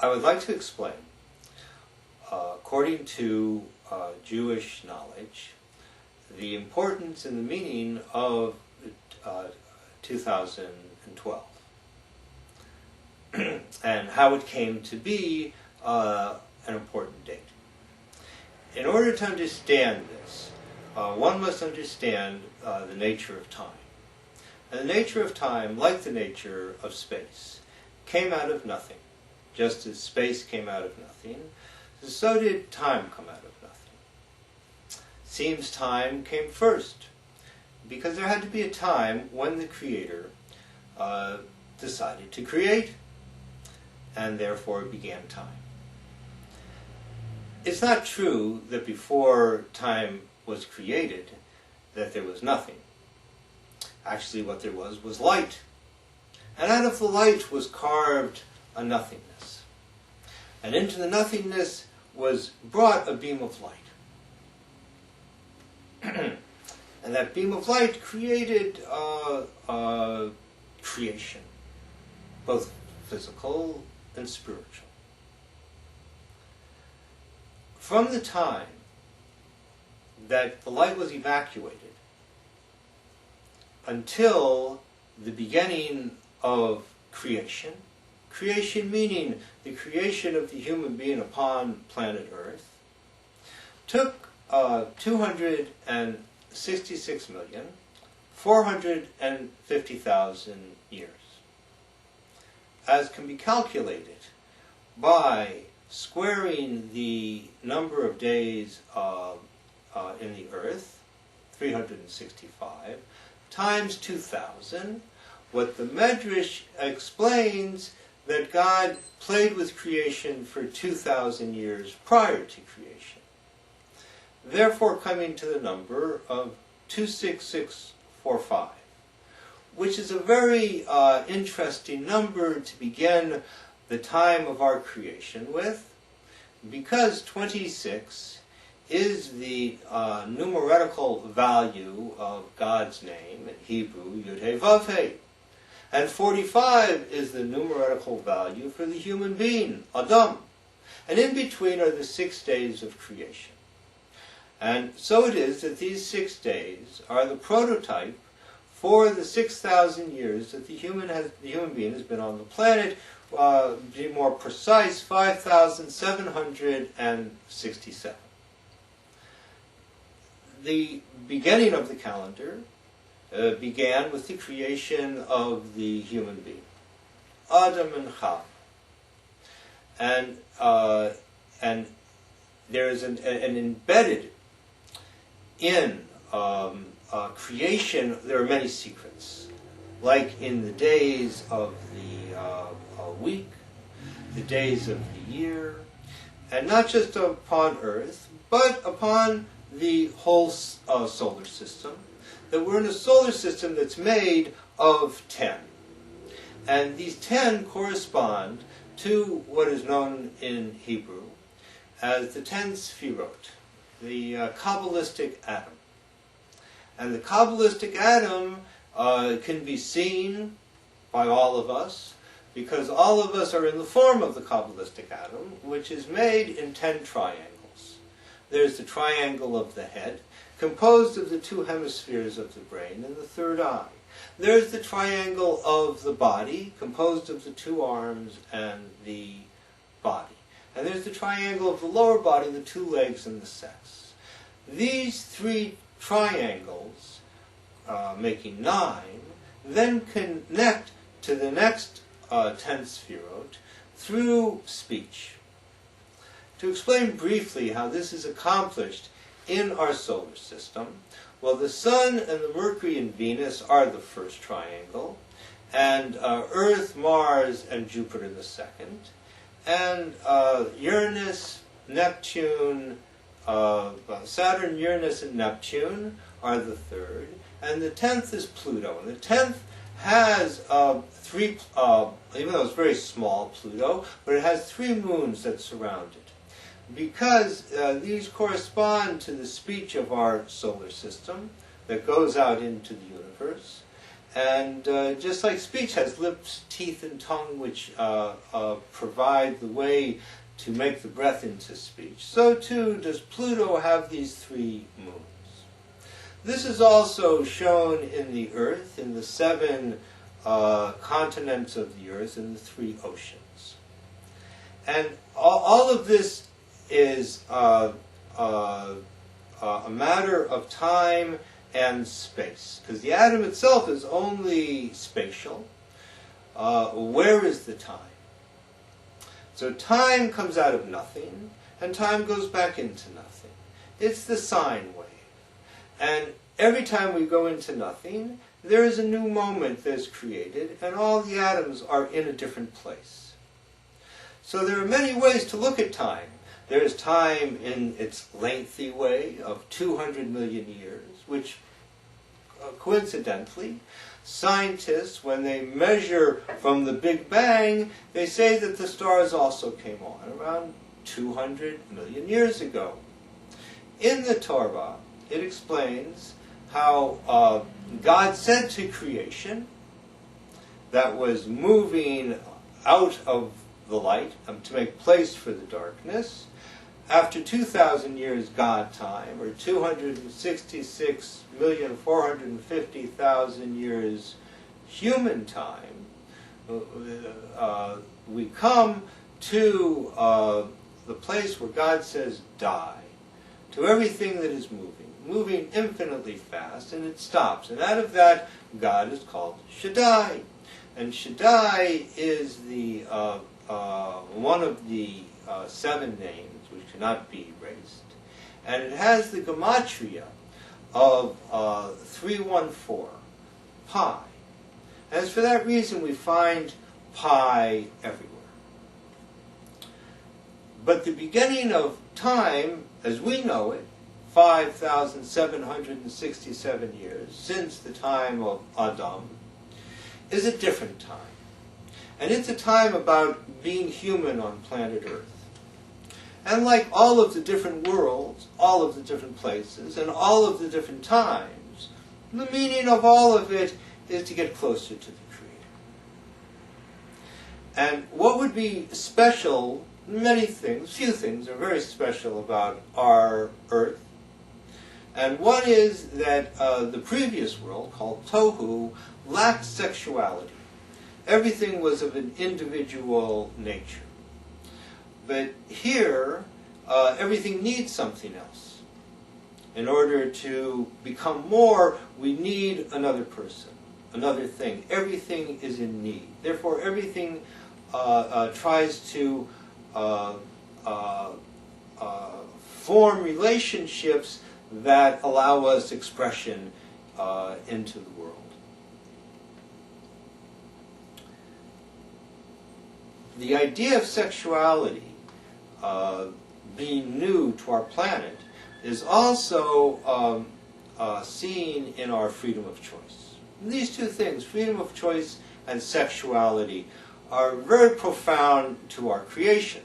I would like to explain, according to Jewish knowledge, the importance and the meaning of 2012 and how it came to be an important date. In order to understand this, one must understand the nature of time. And the nature of time, like the nature of space, came out of nothing. Just as space came out of nothing, so did time come out of nothing. Seems time came first, because there had to be a time when the Creator decided to create, and therefore began time. It's not true that before time was created that there was nothing. Actually, what there was light. And out of the light was carved a nothingness. And into the nothingness was brought a beam of light. And that beam of light created creation, both physical and spiritual. From the time that the light was evacuated until the beginning of creation, creation meaning the creation of the human being upon planet Earth, took 266,450,000 years, as can be calculated by squaring the number of days in the Earth, 365, times 2,000, what the Medrash explains that God played with creation for 2,000 years prior to creation, therefore coming to the number of 26645, which is a very interesting number to begin the time of our creation with, because 26 is the numerical value of God's name in Hebrew, Yud He Vav He. And 45 is the numerical value for the human being, Adam. And in between are the 6 days of creation. And so it is that these 6 days are the prototype for the 6,000 years that the human being has been on the planet. To be more precise, 5,767. The beginning of the calendar began with the creation of the human being, Adam and Chava. And there is an embedded in creation, there are many secrets. Like in the days of the week, the days of the year, and not just upon Earth, but upon the whole solar system, that we're in a solar system that's made of 10. And these 10 correspond to what is known in Hebrew as the 10 Sfirot, the Kabbalistic atom. And the Kabbalistic atom can be seen by all of us, because all of us are in the form of the Kabbalistic atom, which is made in 10 triangles. There's the triangle of the head, composed of the 2 hemispheres of the brain and the third eye. There's the triangle of the body, composed of the 2 arms and the body. And there's the triangle of the lower body, the 2 legs and the sex. These 3 triangles, making 9, then connect to the next 10 Sfirot through speech. To explain briefly how this is accomplished in our solar system, well, the Sun and the Mercury and Venus are the first triangle, and Earth, Mars, and Jupiter the second, and Uranus, Neptune, Saturn, Uranus, and Neptune are the third, and the 10th is Pluto. And the 10th has 3, even though it's very small, Pluto, but it has 3 moons that surround it. Because these correspond to the speech of our solar system that goes out into the universe, And just like speech has lips, teeth, and tongue, which provide the way to make the breath into speech, so too does Pluto have these 3 moons. This is also shown in the Earth, in the 7 continents of the Earth, and the 3 oceans. And all of this is a matter of time and space, because the atom itself is only spatial. Where is the time? So time comes out of nothing, and time goes back into nothing. It's the sine wave. And every time we go into nothing, there is a new moment that's created, and all the atoms are in a different place. So there are many ways to look at time. There is time in its lengthy way of 200 million years, which coincidentally, scientists, when they measure from the Big Bang, they say that the stars also came on around 200 million years ago. In the Torah, it explains how God said to creation that was moving out of the light to make place for the darkness, after 2,000 years God time, or 266,450,000 years human time, we come to the place where God says die, to everything that is moving infinitely fast, and it stops. And out of that, God is called Shaddai. And Shaddai is the one of the 7 names which cannot be erased. And it has the gematria of 314, pi. And it's for that reason we find pi everywhere. But the beginning of time, as we know it, 5,767 years since the time of Adam, is a different time. And it's a time about being human on planet Earth. And like all of the different worlds, all of the different places, and all of the different times, the meaning of all of it is to get closer to the Creator. And what would be special, many things, few things are very special about our Earth. And one is that the previous world, called Tohu, lacked sexuality. Everything was of an individual nature. But here, everything needs something else. In order to become more, we need another person, another thing. Everything is in need. Therefore, everything tries to form relationships that allow us expression into the world. The idea of sexuality being new to our planet is also seen in our freedom of choice. And these two things, freedom of choice and sexuality, are very profound to our creation.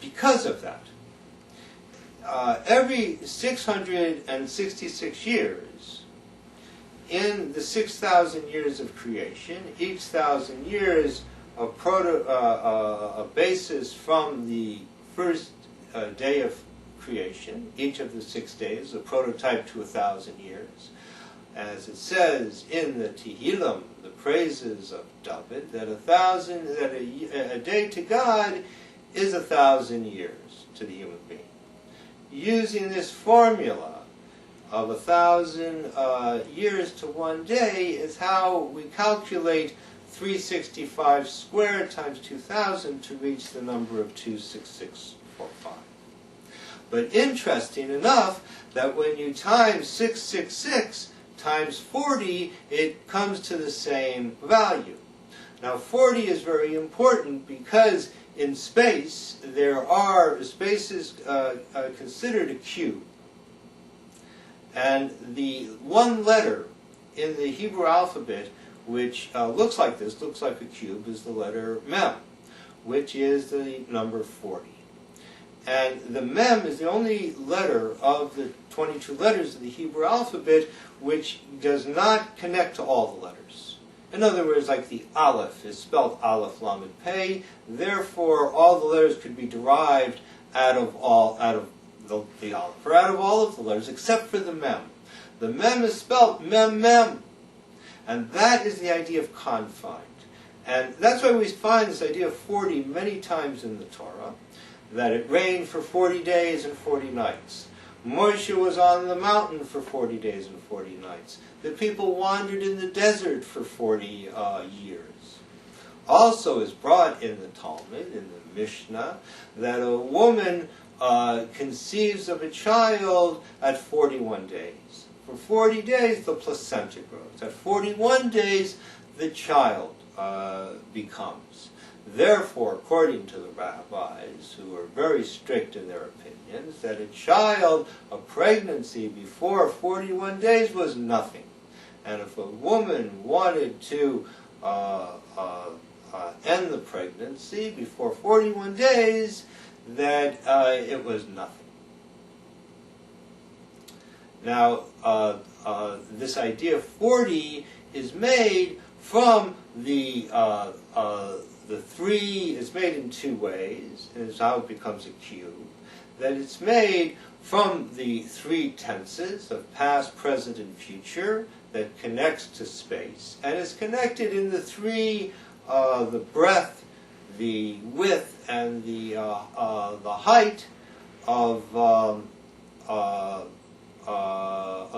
Because of that, every 666 years, in the 6,000 years of creation, each 1,000 years a basis from the first day of creation, each of the 6 days, a prototype to 1,000 years. As it says in the Tehillim, the praises of Dovid, that a day to God is 1,000 years to the human being. Using this formula of 1,000 years to 1 day is how we calculate 365 squared times 2,000 to reach the number of 26645. But interesting enough that when you times 666 times 40, it comes to the same value. Now 40 is very important because in space space is considered a cube. And the one letter in the Hebrew alphabet which looks like this, looks like a cube, is the letter Mem, which is the number 40. And the Mem is the only letter of the 22 letters of the Hebrew alphabet which does not connect to all the letters. In other words, like the Aleph is spelled Aleph Lamed Pei, therefore all the letters could be derived out of the Aleph, or out of all of the letters except for the Mem. The Mem is spelled Mem Mem. And that is the idea of confined. And that's why we find this idea of 40 many times in the Torah, that it rained for 40 days and 40 nights. Moshe was on the mountain for 40 days and 40 nights. The people wandered in the desert for 40 years. Also is brought in the Talmud, in the Mishnah, that a woman conceives of a child at 41 days. For 40 days, the placenta grows. At 41 days, the child becomes. Therefore, according to the rabbis, who are very strict in their opinions, that a pregnancy before 41 days was nothing. And if a woman wanted to end the pregnancy before 41 days, that it was nothing. Now, this idea of 40 is made from the three. It's made in two ways, and it's how it becomes a cube. That it's made from the three tenses of past, present, and future that connects to space, and is connected in the three: the breadth, the width, and the height of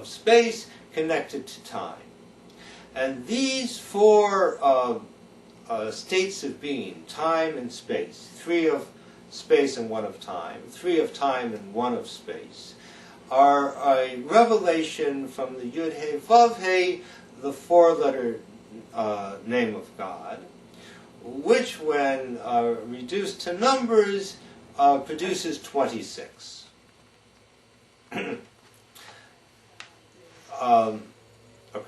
space connected to time. And these four states of being, time and space, three of space and one of time, three of time and one of space, are a revelation from the Yud He Vav He, the four-letter name of God, which, when reduced to numbers, produces 26. Okay.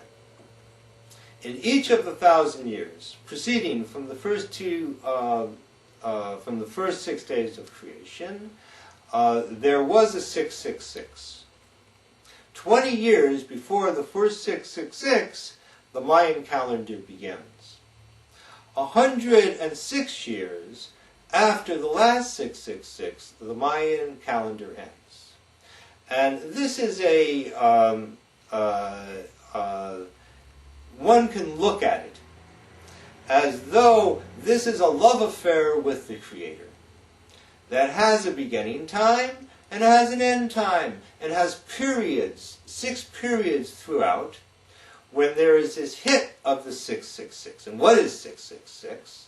In each of the 1,000 years preceding from the first from the first 6 days of creation, there was a 666. 20 years before the first 666, the Mayan calendar begins. 106 years after the last 666, the Mayan calendar ends. And this is one can look at it as though this is a love affair with the Creator that has a beginning time and has an end time and has periods, 6 periods throughout, when there is this hit of the 666. And what is 666?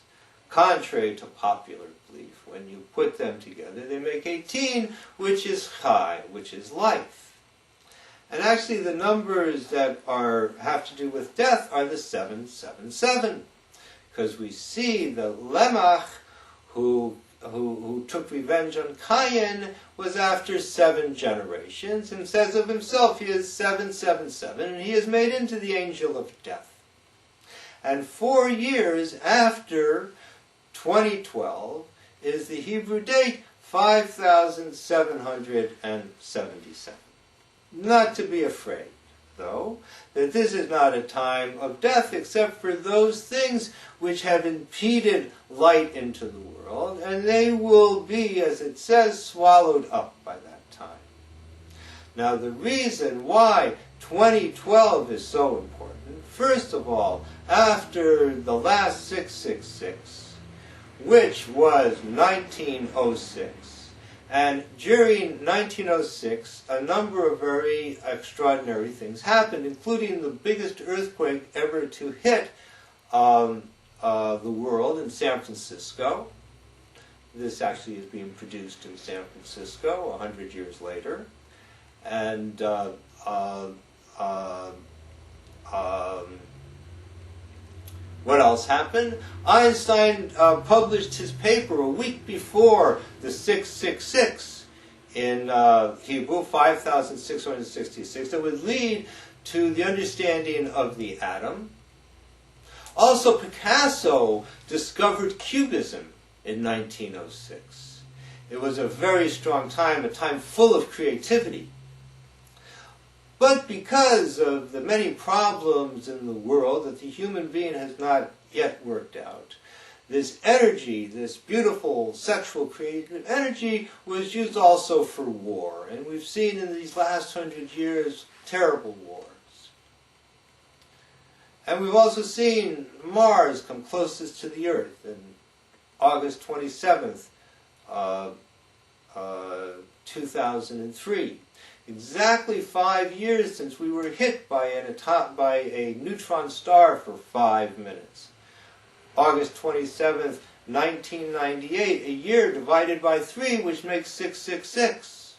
Contrary to popular belief, when you put them together, they make 18, which is Chai, which is life. And actually the numbers that have to do with death are the 777. Because we see the Lemach, who took revenge on Cain, was after 7 generations, and says of himself he is 777, and he is made into the angel of death. And 4 years after 2012 is the Hebrew date 5777. Not to be afraid, though, that this is not a time of death except for those things which have impeded light into the world, and they will be, as it says, swallowed up by that time. Now, the reason why 2012 is so important, first of all, after the last 666, which was 1906, and during 1906, a number of very extraordinary things happened, including the biggest earthquake ever to hit the world in San Francisco. This actually is being produced in San Francisco 100 years later. And what else happened? Einstein published his paper a week before the 666 in Hebrew, 5666, that would lead to the understanding of the atom. Also, Picasso discovered Cubism in 1906. It was a very strong time, a time full of creativity. But because of the many problems in the world that the human being has not yet worked out, this energy, this beautiful sexual creative energy, was used also for war. And we've seen in these last 100 years terrible wars. And we've also seen Mars come closest to the Earth in August 27th, 2003. Exactly 5 years since we were hit by a neutron star for 5 minutes. August 27th, 1998, a year divided by 3, which makes 666.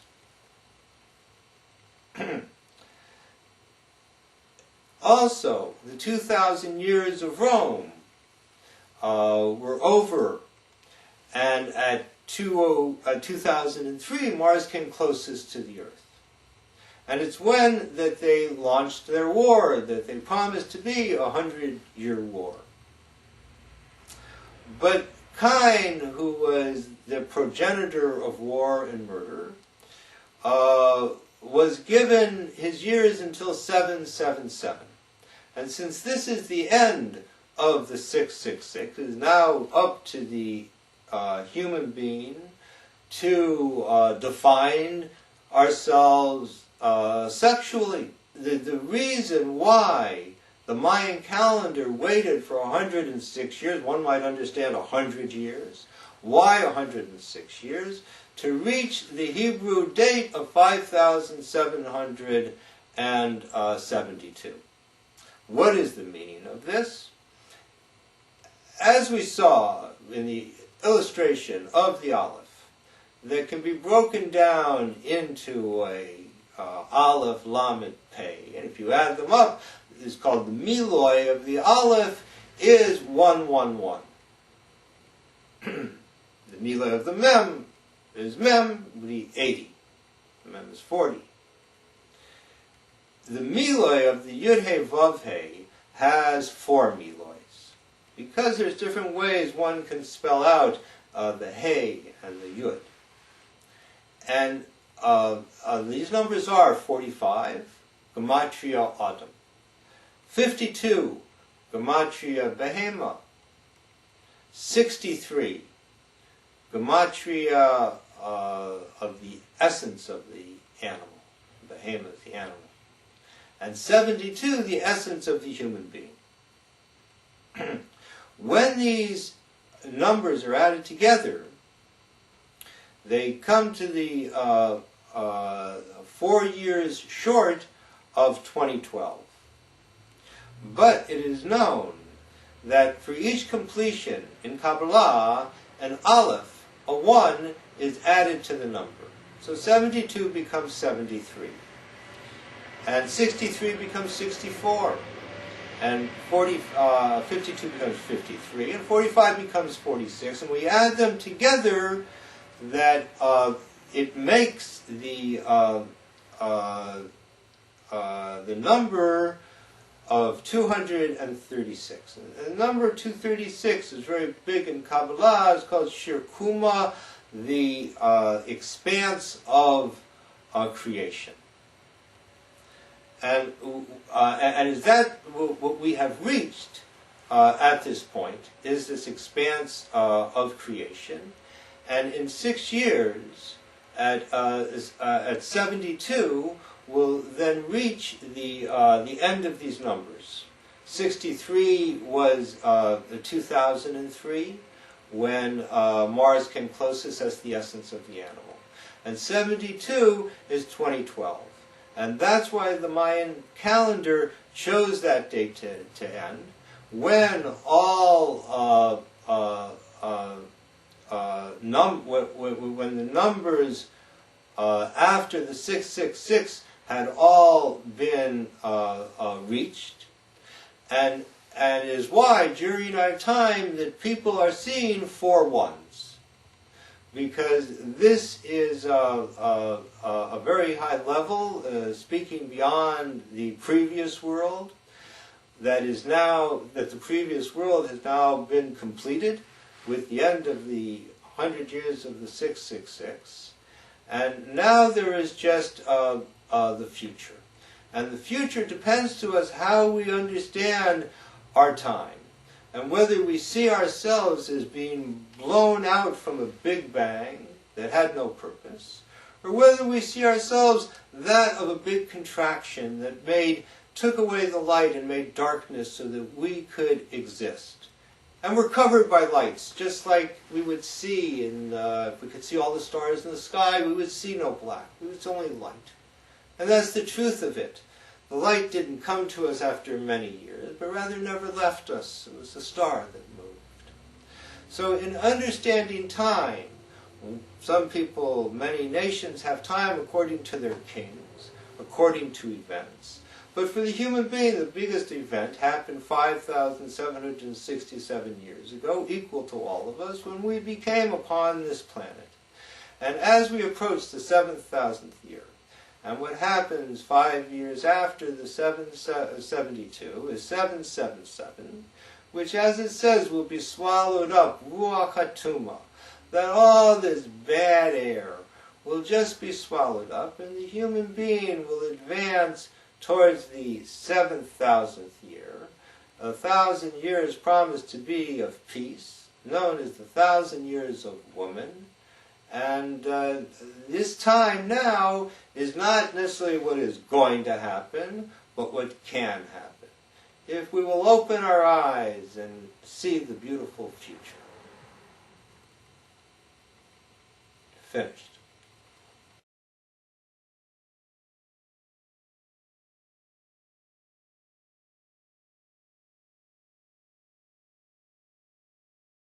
Also, the 2,000 years of Rome were over, and at 2003, Mars came closest to the Earth. And it's when that they launched their war, that they promised to be a 100-year war. But Cain, who was the progenitor of war and murder, was given his years until 777. And since this is the end of the 666, it is now up to the human being to define ourselves sexually. The reason why the Mayan calendar waited for 106 years, one might understand 100 years. Why 106 years? To reach the Hebrew date of 5,772. What is the meaning of this? As we saw in the illustration of the Aleph, that can be broken down into a Aleph, Lamed, Pei. And if you add them up, it's called the Miloi of the Aleph is 111. The Miloi of the Mem is Mem, the 80. The Mem is 40. The Miloi of the Yud-He Vav-He has 4 Milois. Because there's different ways one can spell out the He and the Yud. And these numbers are 45, Gematria Adam. 52, Gematria Behema. 63, Gematria of the essence of the animal. Behema is the animal. And 72, the essence of the human being. When these numbers are added together, they come to the 4 years short of 2012. But it is known that for each completion in Kabbalah, an Aleph, a 1, is added to the number. So 72 becomes 73. And 63 becomes 64. And 52 becomes 53. And 45 becomes 46. And we add them together, that it makes the number of 236. And the number 236 is very big in Kabbalah. It's called Shir Kuma, the expanse of creation. And is that what we have reached at this point, is this expanse of creation. And in 6 years, at 72, we'll then reach the end of these numbers. 63 was 2003, when Mars came closest as the essence of the animal. And 72 is 2012. And that's why the Mayan calendar chose that date to end, when all when the numbers after the 666 had all been reached, and is why during our time that people are seeing 4 1s, because this is a very high level, speaking beyond the previous world. That the previous world has now been completed with the end of the 100 years of the 666, and now there is just the future. And the future depends to us how we understand our time, and whether we see ourselves as being blown out from a big bang that had no purpose, or whether we see ourselves that of a big contraction that took away the light and made darkness so that we could exist. And we're covered by lights, just like we would see if we could see all the stars in the sky, we would see no black. It's only light. And that's the truth of it. The light didn't come to us after many years, but rather never left us. It was a star that moved. So in understanding time, some people, many nations have time according to their kings, according to events. But for the human being, the biggest event happened 5,767 years ago, equal to all of us, when we became upon this planet. And as we approach the 7,000th year, and what happens 5 years after the 772 is 777, which, as it says, will be swallowed up, ruach hatuma, that all this bad air will just be swallowed up, and the human being will advance towards the 7,000th year, 1,000 years promised to be of peace, known as the 1,000 years of woman. And this time now is not necessarily what is going to happen, but what can happen, if we will open our eyes and see the beautiful future. Finished.